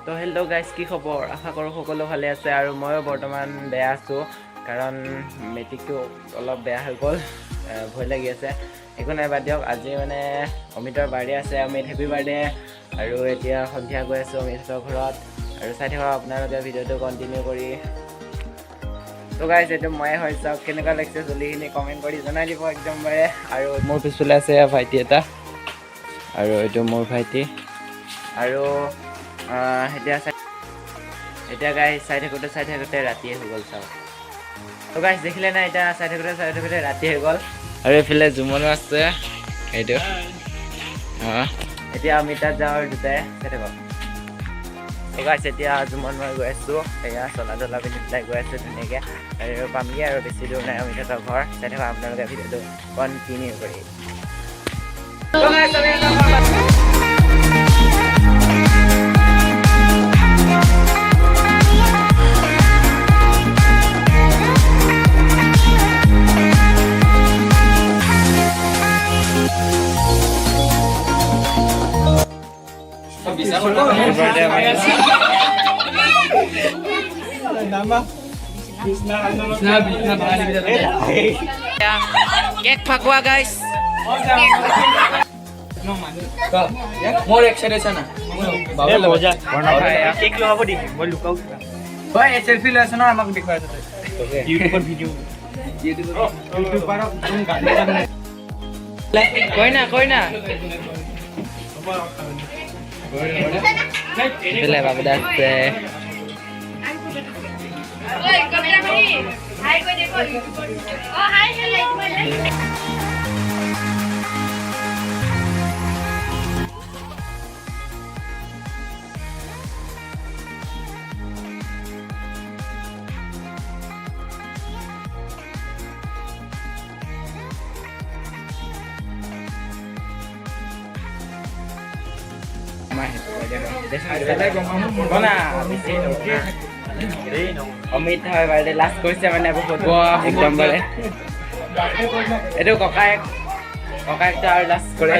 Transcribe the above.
তো hello' guys, কি খবৰ? আশা কৰোঁ সকলো ভালে আছে আৰু ময়ো বৰ্তমান বেয়া আছোঁ, কাৰণ মেট্ৰিকটো অলপ বেয়া হৈ গ'ল, ভয় লাগি আছে। একো নাই, বাদ দিয়ক। আজি মানে অমিতৰ বাৰ্থডে আছে। Amit happy birthday. আৰু এতিয়া সন্ধিয়া গৈ আছোঁ অমিতৰ ঘৰত, আৰু চাই থাকক আপোনালোকে ভিডিঅ'টো কণ্টিনিউ কৰি। তো গাইজ, এইটো ময়ে হৈ চাওক, কেনেকুৱা লাগিছে চুলিখিনি কমেণ্ট কৰি জনাই দিব একদমবাৰে। আৰু মোৰ পিছফালে আছে ভাইটি এটা, আৰু এইটো মোৰ ভাইটি। আৰু এতিয়া গাইজ চাই থাকোঁতে ৰাতিয়ে হৈ গ'ল চাওক। তো গাইজ দেখিলে নাই, এতিয়া চাই থাকোঁতে ৰাতি হৈ গ'ল। আৰু এইফালে জুমনো আছে, এইটো এতিয়া আমি তাত যাওঁ আৰু দুটাই চাই থাকক। তো গাইজ এতিয়া জুমন মই গৈ আছোঁ, এয়া চলা পিন্ধি পেলাই গৈ আছোঁ ধুনীয়াকৈ, আৰু পামগৈ আৰু বেছি দূৰ নাই অমিতাহঁতৰ ঘৰ। চাই থাকক আপোনালোকে ভিডিঅ'টো কণ্টিনিউ কৰি। কেক ফাকুৱা গাইজ, মোৰ এক্সাইটেড আছে না কেক লগাব দি মই লুকাও হয় সেলফি লৈ আছে ন, আমাক দেখুৱাই আছে ইউটিউবৰ ভিডিঅ' ইউটিউবাৰক কৈ না এইফালে বাবুদা আছে। অমিত হয় বাৰ্থডে লাষ্ট কৰিছে মানে একদম বাৰে এইটো ককায়েকটো আৰু লাষ্ট কৰে।